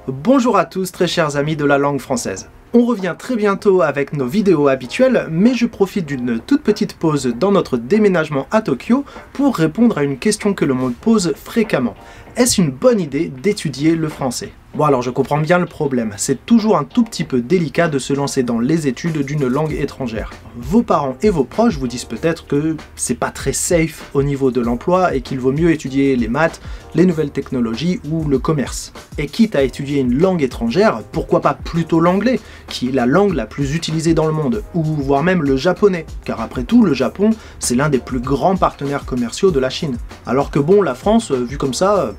Bonjour à tous très chers amis de la langue française. On revient très bientôt avec nos vidéos habituelles, mais je profite d'une toute petite pause dans notre déménagement à Tokyo pour répondre à une question que le monde pose fréquemment. Est-ce une bonne idée d'étudier le français? Bon alors je comprends bien le problème, c'est toujours un tout petit peu délicat de se lancer dans les études d'une langue étrangère. Vos parents et vos proches vous disent peut-être que c'est pas très safe au niveau de l'emploi et qu'il vaut mieux étudier les maths, les nouvelles technologies ou le commerce. Et quitte à étudier une langue étrangère, pourquoi pas plutôt l'anglais, qui est la langue la plus utilisée dans le monde, ou voire même le japonais, car après tout le Japon c'est l'un des plus grands partenaires commerciaux de la Chine. Alors que bon, la France, vu comme ça,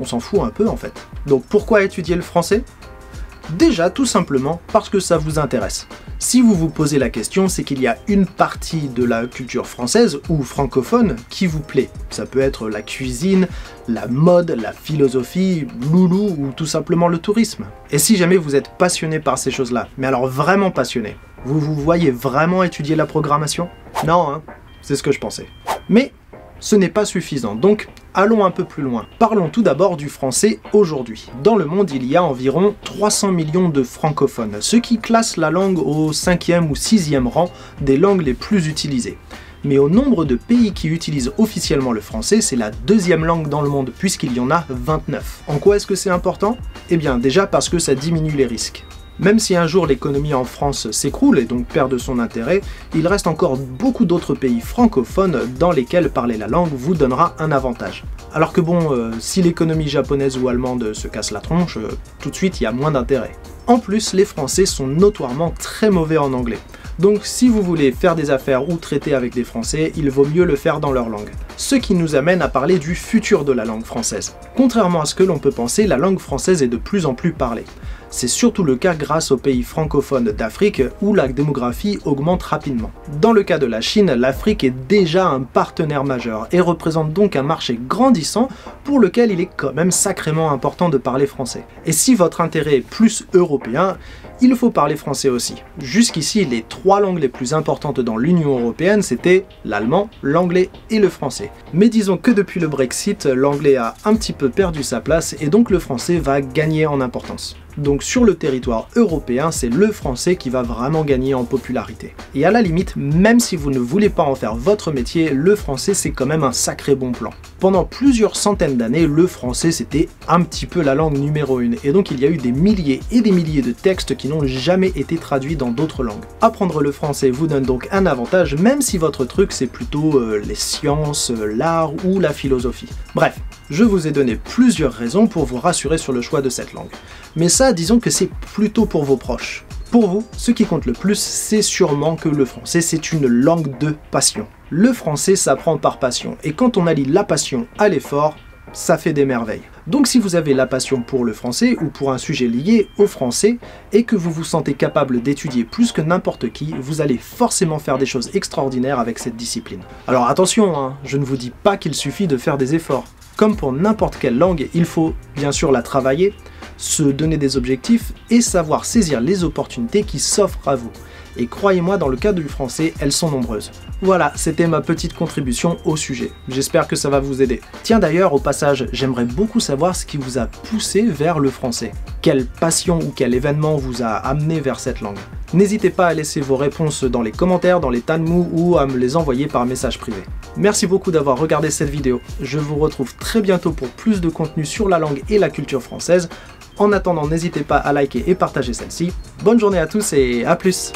on s'en fout un peu en fait. Donc pourquoi étudier le français? Déjà tout simplement parce que ça vous intéresse. Si vous vous posez la question, c'est qu'il y a une partie de la culture française ou francophone qui vous plaît. Ça peut être la cuisine, la mode, la philosophie, loulou ou tout simplement le tourisme. Et si jamais vous êtes passionné par ces choses-là, mais alors vraiment passionné, vous voyez vraiment étudier la programmation? Non, hein, c'est ce que je pensais. Mais ce n'est pas suffisant, donc allons un peu plus loin. Parlons tout d'abord du français aujourd'hui. Dans le monde, il y a environ 300 millions de francophones, ce qui classe la langue au 5e ou 6e rang des langues les plus utilisées. Mais au nombre de pays qui utilisent officiellement le français, c'est la deuxième langue dans le monde, puisqu'il y en a 29. En quoi est-ce que c'est important? Eh bien déjà parce que ça diminue les risques. Même si un jour l'économie en France s'écroule et donc perd de son intérêt, il reste encore beaucoup d'autres pays francophones dans lesquels parler la langue vous donnera un avantage. Alors que bon, si l'économie japonaise ou allemande se casse la tronche, tout de suite il y a moins d'intérêt. En plus, les Français sont notoirement très mauvais en anglais. Donc si vous voulez faire des affaires ou traiter avec des Français, il vaut mieux le faire dans leur langue. Ce qui nous amène à parler du futur de la langue française. Contrairement à ce que l'on peut penser, la langue française est de plus en plus parlée. C'est surtout le cas grâce aux pays francophones d'Afrique où la démographie augmente rapidement. Dans le cas de la Chine, l'Afrique est déjà un partenaire majeur et représente donc un marché grandissant pour lequel il est quand même sacrément important de parler français. Et si votre intérêt est plus européen, il faut parler français aussi. Jusqu'ici, les trois langues les plus importantes dans l'Union européenne, c'était l'allemand, l'anglais et le français. Mais disons que depuis le Brexit, l'anglais a un petit peu perdu sa place et donc le français va gagner en importance. Donc sur le territoire européen, c'est le français qui va vraiment gagner en popularité. Et à la limite, même si vous ne voulez pas en faire votre métier, le français c'est quand même un sacré bon plan. Pendant plusieurs centaines d'années, le français c'était un petit peu la langue numéro 1, et donc il y a eu des milliers et des milliers de textes qui n'ont jamais été traduits dans d'autres langues. Apprendre le français vous donne donc un avantage, même si votre truc c'est plutôt les sciences, l'art ou la philosophie. Bref, je vous ai donné plusieurs raisons pour vous rassurer sur le choix de cette langue. Mais ça, disons que c'est plutôt pour vos proches. Pour vous, ce qui compte le plus, c'est sûrement que le français, c'est une langue de passion. Le français s'apprend par passion, et quand on allie la passion à l'effort, ça fait des merveilles. Donc si vous avez la passion pour le français ou pour un sujet lié au français et que vous vous sentez capable d'étudier plus que n'importe qui, vous allez forcément faire des choses extraordinaires avec cette discipline. Alors attention, hein, je ne vous dis pas qu'il suffit de faire des efforts. Comme pour n'importe quelle langue, il faut bien sûr la travailler, se donner des objectifs et savoir saisir les opportunités qui s'offrent à vous. Et croyez-moi, dans le cas du français, elles sont nombreuses. Voilà, c'était ma petite contribution au sujet. J'espère que ça va vous aider. Tiens d'ailleurs, au passage, j'aimerais beaucoup savoir ce qui vous a poussé vers le français. Quelle passion ou quel événement vous a amené vers cette langue? N'hésitez pas à laisser vos réponses dans les commentaires, dans les tanmous ou à me les envoyer par message privé. Merci beaucoup d'avoir regardé cette vidéo. Je vous retrouve très bientôt pour plus de contenu sur la langue et la culture française. En attendant, n'hésitez pas à liker et partager celle-ci. Bonne journée à tous et à plus!